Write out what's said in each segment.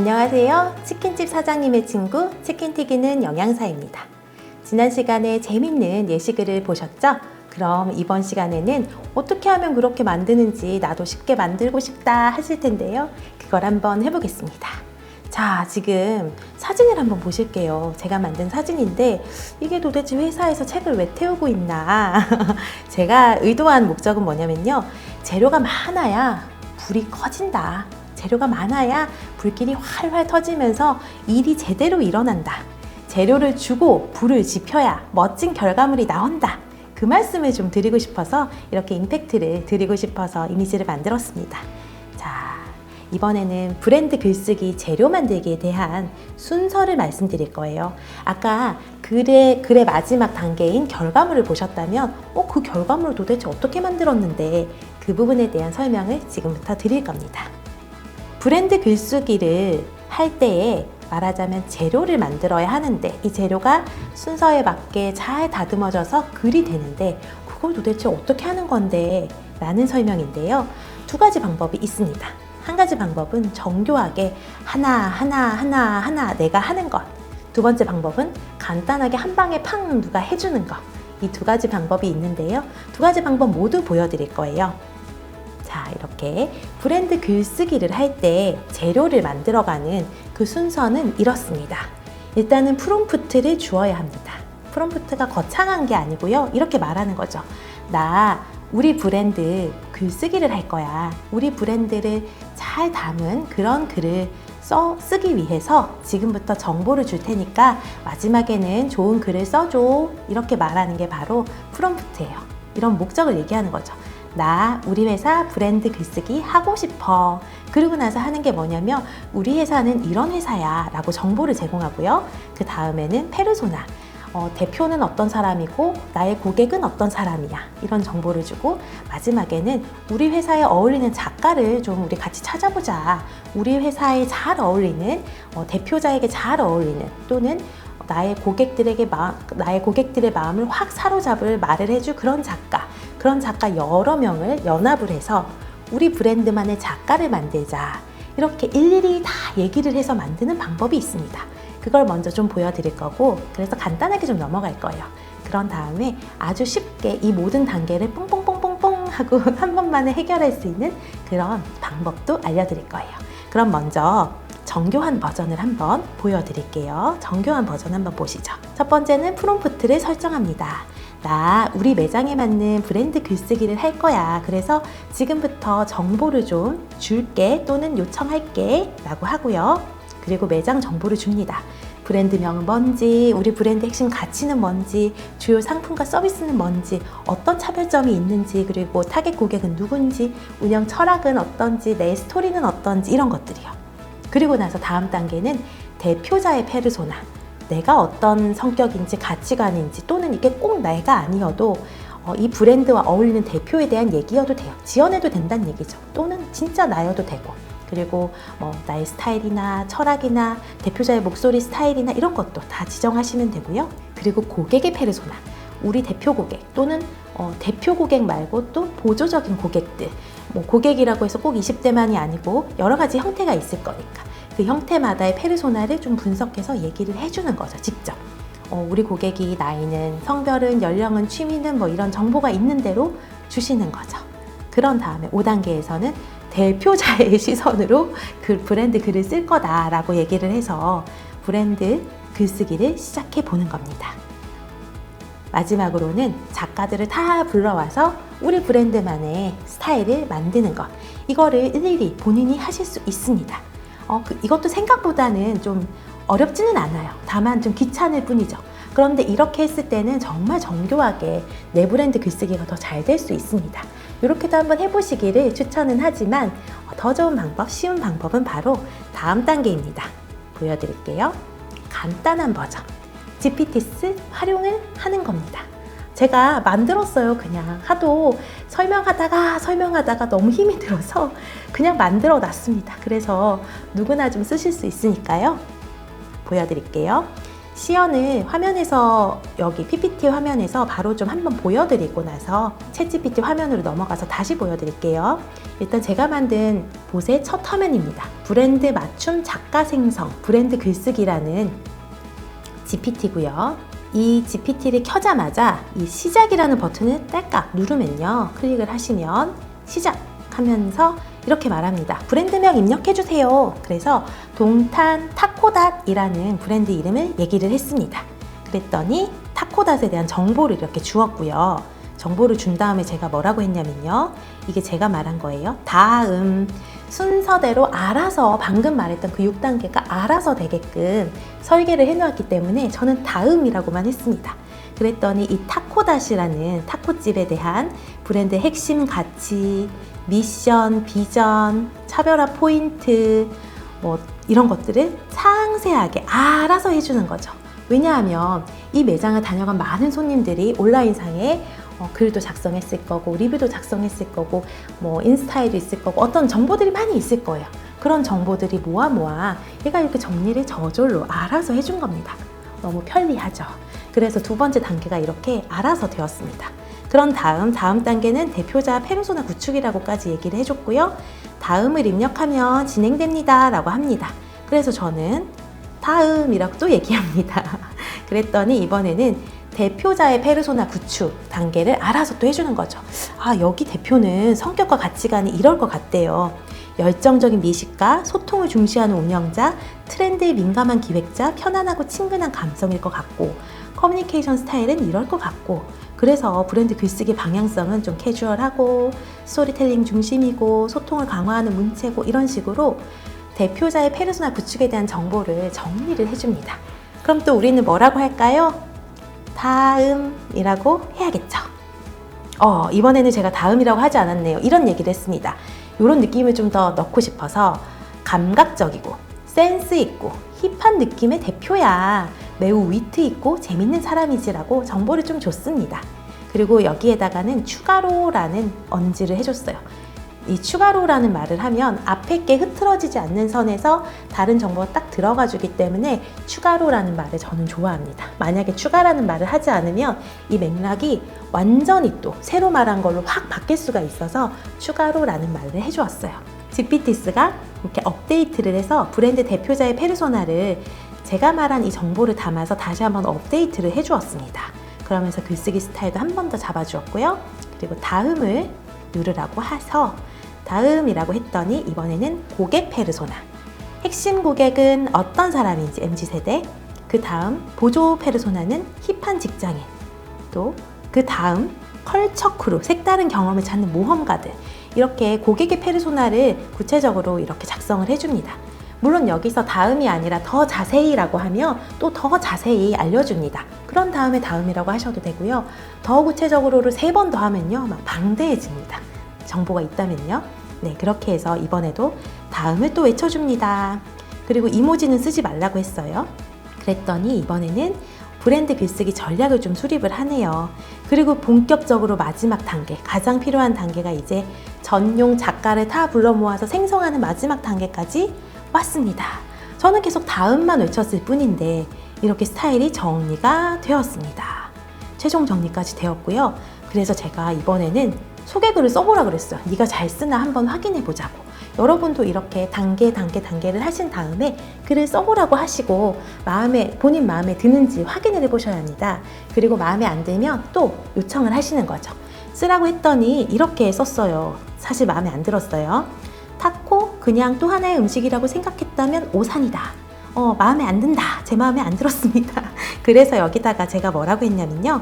안녕하세요. 치킨집 사장님의 친구 치킨튀기는 영양사입니다. 지난 시간에 재밌는 예시글을 보셨죠? 그럼 이번 시간에는 어떻게 하면 그렇게 만드는지 나도 쉽게 만들고 싶다 하실 텐데요. 그걸 한번 해보겠습니다. 자, 지금 사진을 한번 보실게요. 제가 만든 사진인데 이게 도대체 회사에서 책을 왜 태우고 있나? 제가 의도한 목적은 뭐냐면요. 재료가 많아야 불이 커진다. 재료가 많아야 불길이 활활 터지면서 일이 제대로 일어난다. 재료를 주고 불을 지펴야 멋진 결과물이 나온다. 그 말씀을 좀 드리고 싶어서 이렇게 임팩트를 드리고 싶어서 이미지를 만들었습니다. 자, 이번에는 브랜드 글쓰기 재료 만들기에 대한 순서를 말씀드릴 거예요. 아까 글의 마지막 단계인 결과물을 보셨다면 그 결과물을 도대체 어떻게 만들었는데 그 부분에 대한 설명을 지금부터 드릴 겁니다. 브랜드 글쓰기를 할 때에 말하자면 재료를 만들어야 하는데 이 재료가 순서에 맞게 잘 다듬어져서 글이 되는데 그걸 도대체 어떻게 하는 건데 라는 설명인데요. 두 가지 방법이 있습니다. 한 가지 방법은 정교하게 하나 내가 하는 것. 두 번째 방법은 간단하게 한 방에 팡 누가 해주는 것. 이 두 가지 방법이 있는데요. 두 가지 방법 모두 보여드릴 거예요. 자, 이렇게 브랜드 글쓰기를 할 때 재료를 만들어가는 그 순서는 이렇습니다. 일단은 프롬프트를 주어야 합니다. 프롬프트가 거창한 게 아니고요. 이렇게 말하는 거죠. 우리 브랜드 글쓰기를 할 거야. 우리 브랜드를 잘 담은 그런 글을 쓰기 위해서 지금부터 정보를 줄 테니까 마지막에는 좋은 글을 써줘. 이렇게 말하는 게 바로 프롬프트예요. 이런 목적을 얘기하는 거죠. 우리 회사 브랜드 글쓰기 하고 싶어. 그러고 나서 하는 게 뭐냐면 우리 회사는 이런 회사야 라고 정보를 제공하고요. 그 다음에는 페르소나. 대표는 어떤 사람이고 나의 고객은 어떤 사람이야. 이런 정보를 주고 마지막에는 우리 회사에 어울리는 작가를 좀 우리 같이 찾아보자. 우리 회사에 잘 어울리는 대표자에게 잘 어울리는 또는 나의 고객들의 마음을 확 사로잡을 말을 해줄 그런 작가 여러 명을 연합을 해서 우리 브랜드만의 작가를 만들자. 이렇게 일일이 다 얘기를 해서 만드는 방법이 있습니다. 그걸 먼저 좀 보여드릴 거고 그래서 간단하게 좀 넘어갈 거예요. 그런 다음에 아주 쉽게 이 모든 단계를 뽕뽕뽕뽕뽕 하고 한 번만에 해결할 수 있는 그런 방법도 알려드릴 거예요. 그럼 먼저 정교한 버전을 한번 보여드릴게요. 정교한 버전 한번 보시죠. 첫 번째는 프롬프트를 설정합니다. 우리 매장에 맞는 브랜드 글쓰기를 할 거야. 그래서 지금부터 정보를 좀 줄게 또는 요청할게 라고 하고요. 그리고 매장 정보를 줍니다. 브랜드명은 뭔지, 우리 브랜드 핵심 가치는 뭔지, 주요 상품과 서비스는 뭔지, 어떤 차별점이 있는지, 그리고 타겟 고객은 누군지, 운영 철학은 어떤지, 내 스토리는 어떤지 이런 것들이요. 그리고 나서 다음 단계는 대표자의 페르소나. 내가 어떤 성격인지 가치관인지 또는 이게 꼭 내가 아니어도 이 브랜드와 어울리는 대표에 대한 얘기여도 돼요. 지어내도 된다는 얘기죠. 또는 진짜 나여도 되고 그리고 나의 스타일이나 철학이나 대표자의 목소리 스타일이나 이런 것도 다 지정하시면 되고요. 그리고 고객의 페르소나. 우리 대표 고객 또는 대표 고객 말고 또 보조적인 고객들 고객이라고 해서 꼭 20대만이 아니고 여러 가지 형태가 있을 거니까 그 형태마다의 페르소나를 좀 분석해서 얘기를 해주는 거죠. 직접 우리 고객이 나이는 성별은 연령은 취미는 이런 정보가 있는 대로 주시는 거죠. 그런 다음에 5단계에서는 대표자의 시선으로 그 브랜드 글을 쓸 거다라고 얘기를 해서 브랜드 글쓰기를 시작해 보는 겁니다. 마지막으로는 작가들을 다 불러와서 우리 브랜드만의 스타일을 만드는 것. 이거를 일일이 본인이 하실 수 있습니다. 이것도 생각보다는 좀 어렵지는 않아요. 다만 좀 귀찮을 뿐이죠. 그런데 이렇게 했을 때는 정말 정교하게 내 브랜드 글쓰기가 더 잘 될 수 있습니다. 이렇게도 한번 해보시기를 추천은 하지만 더 좋은 방법, 쉬운 방법은 바로 다음 단계입니다. 보여드릴게요. 간단한 버전. GPTs 활용을 하는 겁니다. 제가 만들었어요. 그냥 하도 설명하다가 너무 힘이 들어서 그냥 만들어 놨습니다. 그래서 누구나 좀 쓰실 수 있으니까요. 보여드릴게요. 시연을 화면에서 여기 PPT 화면에서 바로 좀 한번 보여드리고 나서 챗GPT 화면으로 넘어가서 다시 보여드릴게요. 일단 제가 만든 봇의 첫 화면입니다. 브랜드 맞춤 작가 생성, 브랜드 글쓰기라는 GPT고요. 이 GPT를 켜자마자 이 시작이라는 버튼을 딸깍 누르면요. 클릭을 하시면 시작하면서 이렇게 말합니다. 브랜드명 입력해주세요. 그래서 동탄 타코닷이라는 브랜드 이름을 얘기를 했습니다. 그랬더니 타코닷에 대한 정보를 이렇게 주었고요. 정보를 준 다음에 제가 뭐라고 했냐면요. 이게 제가 말한 거예요. 다음 순서대로 알아서 방금 말했던 그 6단계가 알아서 되게끔 설계를 해놓았기 때문에 저는 다음이라고만 했습니다. 그랬더니 이 타코닷이라는 타코집에 대한 브랜드의 핵심 가치, 미션, 비전, 차별화 포인트 뭐 이런 것들을 상세하게 알아서 해주는 거죠. 왜냐하면 이 매장을 다녀간 많은 손님들이 온라인상에 글도 작성했을 거고 리뷰도 작성했을 거고 뭐 인스타에도 있을 거고 어떤 정보들이 많이 있을 거예요. 그런 정보들이 모아 얘가 이렇게 정리를 저절로 알아서 해준 겁니다. 너무 편리하죠. 그래서 두 번째 단계가 이렇게 알아서 되었습니다. 그런 다음 단계는 대표자 페르소나 구축이라고까지 얘기를 해줬고요. 다음을 입력하면 진행됩니다 라고 합니다. 그래서 저는 다음이라고 또 얘기합니다. 그랬더니 이번에는 대표자의 페르소나 구축 단계를 알아서 또 해주는 거죠. 아, 여기 대표는 성격과 가치관이 이럴 것 같대요. 열정적인 미식가, 소통을 중시하는 운영자, 트렌드에 민감한 기획자, 편안하고 친근한 감성일 것 같고 커뮤니케이션 스타일은 이럴 것 같고 그래서 브랜드 글쓰기 방향성은 좀 캐주얼하고 스토리텔링 중심이고 소통을 강화하는 문체고 이런 식으로 대표자의 페르소나 구축에 대한 정보를 정리를 해줍니다. 그럼 또 우리는 뭐라고 할까요? 다음이라고 해야겠죠. 이번에는 제가 다음이라고 하지 않았네요. 이런 얘기를 했습니다. 이런 느낌을 좀 더 넣고 싶어서 감각적이고 센스 있고 힙한 느낌의 대표야. 매우 위트 있고 재밌는 사람이지라고 정보를 좀 줬습니다. 그리고 여기에다가는 추가로라는 언지를 해줬어요. 이 추가로라는 말을 하면 앞에 게 흐트러지지 않는 선에서 다른 정보가 딱 들어가 주기 때문에 추가로라는 말을 저는 좋아합니다. 만약에 추가라는 말을 하지 않으면 이 맥락이 완전히 또 새로 말한 걸로 확 바뀔 수가 있어서 추가로라는 말을 해주었어요. GPT스가 이렇게 업데이트를 해서 브랜드 대표자의 페르소나를 제가 말한 이 정보를 담아서 다시 한번 업데이트를 해주었습니다. 그러면서 글쓰기 스타일도 한 번 더 잡아주었고요. 그리고 다음을 누르라고 해서 다음이라고 했더니 이번에는 고객 페르소나. 핵심 고객은 어떤 사람인지 MZ세대. 그 다음 보조 페르소나는 힙한 직장인. 또 그 다음 컬처 크루, 색다른 경험을 찾는 모험가들. 이렇게 고객의 페르소나를 구체적으로 이렇게 작성을 해줍니다. 물론 여기서 다음이 아니라 더 자세히라고 하면 또 더 자세히 알려줍니다. 그런 다음에 다음이라고 하셔도 되고요. 더 구체적으로를 3번 더 하면요. 막 방대해집니다. 정보가 있다면요. 네, 그렇게 해서 이번에도 다음을 또 외쳐줍니다. 그리고 이모지는 쓰지 말라고 했어요. 그랬더니 이번에는 브랜드 글쓰기 전략을 좀 수립을 하네요. 그리고 본격적으로 마지막 단계, 가장 필요한 단계가 이제 전용 작가를 다 불러 모아서 생성하는 마지막 단계까지 왔습니다. 저는 계속 다음만 외쳤을 뿐인데 이렇게 스타일이 정리가 되었습니다. 최종 정리까지 되었고요. 그래서 제가 이번에는 소개글을 써보라 그랬어요. 네가 잘 쓰나 한번 확인해 보자고. 여러분도 이렇게 단계를 하신 다음에 글을 써보라고 하시고 본인 마음에 드는지 확인을 해보셔야 합니다. 그리고 마음에 안 들면 또 요청을 하시는 거죠. 쓰라고 했더니 이렇게 썼어요. 사실 마음에 안 들었어요. 타코 그냥 또 하나의 음식이라고 생각했다면 오산이다. 마음에 안 든다. 제 마음에 안 들었습니다. 그래서 여기다가 제가 뭐라고 했냐면요.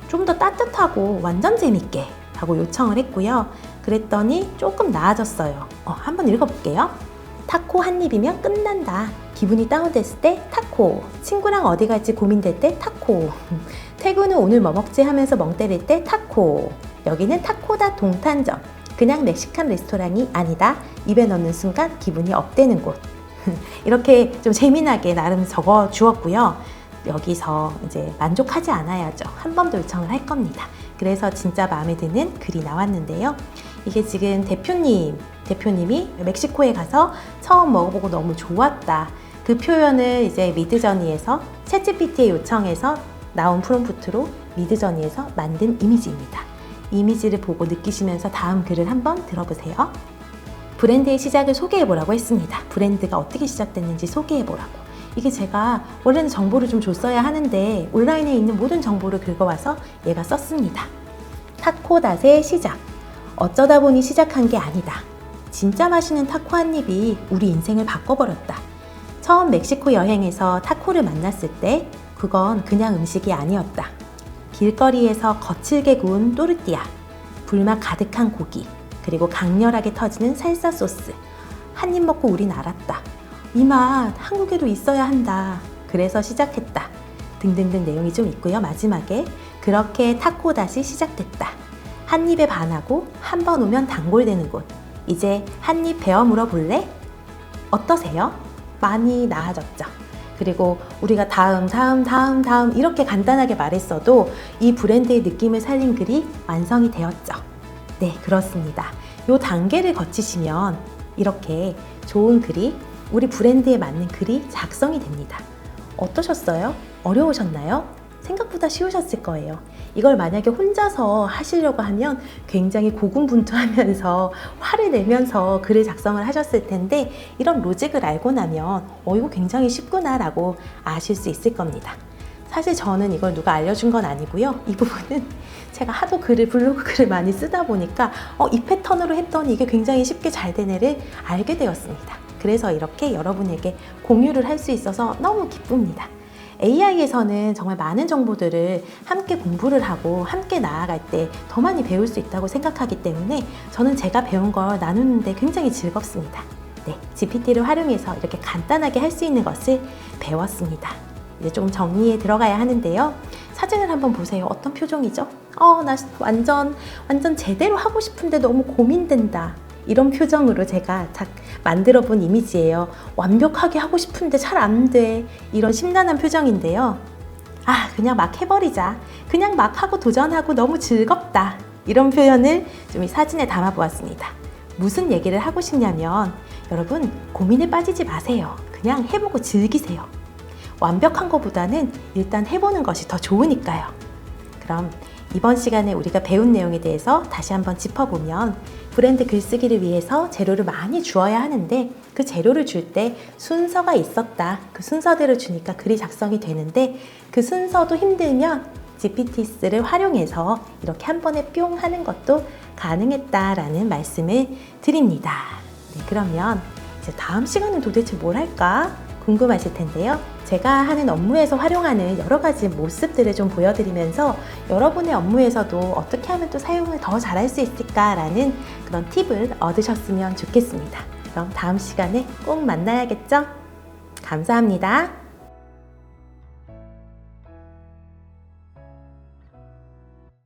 좀 더 따뜻하고 완전 재밌게 라고 요청을 했고요. 그랬더니 조금 나아졌어요. 한번 읽어볼게요. 타코 한 입이면 끝난다. 기분이 다운됐을 때 타코. 친구랑 어디 갈지 고민될 때 타코. 퇴근 후 오늘 뭐 먹지 하면서 멍 때릴 때 타코. 여기는 타코다 동탄점. 그냥 멕시칸 레스토랑이 아니다. 입에 넣는 순간 기분이 업되는 곳. 이렇게 좀 재미나게 나름 적어 주었고요. 여기서 이제 만족하지 않아야죠. 한 번 더 요청을 할 겁니다. 그래서 진짜 마음에 드는 글이 나왔는데요. 이게 지금 대표님이 멕시코에 가서 처음 먹어보고 너무 좋았다. 그 표현을 이제 미드저니에서 챗GPT에 요청해서 나온 프롬프트로 미드저니에서 만든 이미지입니다. 이미지를 보고 느끼시면서 다음 글을 한번 들어보세요. 브랜드의 시작을 소개해보라고 했습니다. 브랜드가 어떻게 시작됐는지 소개해보라고. 이게 제가 원래는 정보를 좀 줬어야 하는데 온라인에 있는 모든 정보를 긁어와서 얘가 썼습니다. 타코닷의 시작. 어쩌다 보니 시작한 게 아니다. 진짜 맛있는 타코 한 입이 우리 인생을 바꿔버렸다. 처음 멕시코 여행에서 타코를 만났을 때 그건 그냥 음식이 아니었다. 길거리에서 거칠게 구운 또르띠아, 불맛 가득한 고기, 그리고 강렬하게 터지는 살사 소스. 한 입 먹고 우린 알았다. 이 맛 한국에도 있어야 한다. 그래서 시작했다. 등등등 내용이 좀 있고요. 마지막에 그렇게 타코닷이 시작됐다. 한 입에 반하고 한 번 오면 단골되는 곳. 이제 한 입 베어 물어볼래? 어떠세요? 많이 나아졌죠. 그리고 우리가 다음 이렇게 간단하게 말했어도 이 브랜드의 느낌을 살린 글이 완성이 되었죠. 네, 그렇습니다. 이 단계를 거치시면 이렇게 좋은 글이, 우리 브랜드에 맞는 글이 작성이 됩니다. 어떠셨어요? 어려우셨나요? 생각보다 쉬우셨을 거예요. 이걸 만약에 혼자서 하시려고 하면 굉장히 고군분투하면서 화를 내면서 글을 작성을 하셨을 텐데, 이런 로직을 알고 나면 이거 굉장히 쉽구나 라고 아실 수 있을 겁니다. 사실 저는 이걸 누가 알려준 건 아니고요. 이 부분은 제가 하도 블로그 글을 많이 쓰다 보니까 이 패턴으로 했더니 이게 굉장히 쉽게 잘 되네를 알게 되었습니다. 그래서 이렇게 여러분에게 공유를 할 수 있어서 너무 기쁩니다. AI에서는 정말 많은 정보들을 함께 공부를 하고 함께 나아갈 때 더 많이 배울 수 있다고 생각하기 때문에 저는 제가 배운 걸 나누는데 굉장히 즐겁습니다. 네, GPT를 활용해서 이렇게 간단하게 할 수 있는 것을 배웠습니다. 이제 좀 정리에 들어가야 하는데요. 사진을 한번 보세요. 어떤 표정이죠? 나 완전 제대로 하고 싶은데 너무 고민된다. 이런 표정으로 제가 만들어 본 이미지예요. 완벽하게 하고 싶은데 잘 안 돼. 이런 심란한 표정인데요. 그냥 막 해버리자. 그냥 막 하고 도전하고 너무 즐겁다. 이런 표현을 좀 이 사진에 담아 보았습니다. 무슨 얘기를 하고 싶냐면, 여러분 고민에 빠지지 마세요. 그냥 해보고 즐기세요. 완벽한 것보다는 일단 해보는 것이 더 좋으니까요. 그럼 이번 시간에 우리가 배운 내용에 대해서 다시 한번 짚어보면, 브랜드 글쓰기를 위해서 재료를 많이 주어야 하는데 그 재료를 줄 때 순서가 있었다. 그 순서대로 주니까 글이 작성이 되는데, 그 순서도 힘들면 GPT를 활용해서 이렇게 한 번에 뿅 하는 것도 가능했다라는 말씀을 드립니다. 네, 그러면 이제 다음 시간은 도대체 뭘 할까 궁금하실 텐데요. 제가 하는 업무에서 활용하는 여러 가지 모습들을 좀 보여드리면서 여러분의 업무에서도 어떻게 하면 또 사용을 더 잘할 수 있을까라는 그런 팁을 얻으셨으면 좋겠습니다. 그럼 다음 시간에 꼭 만나야겠죠? 감사합니다.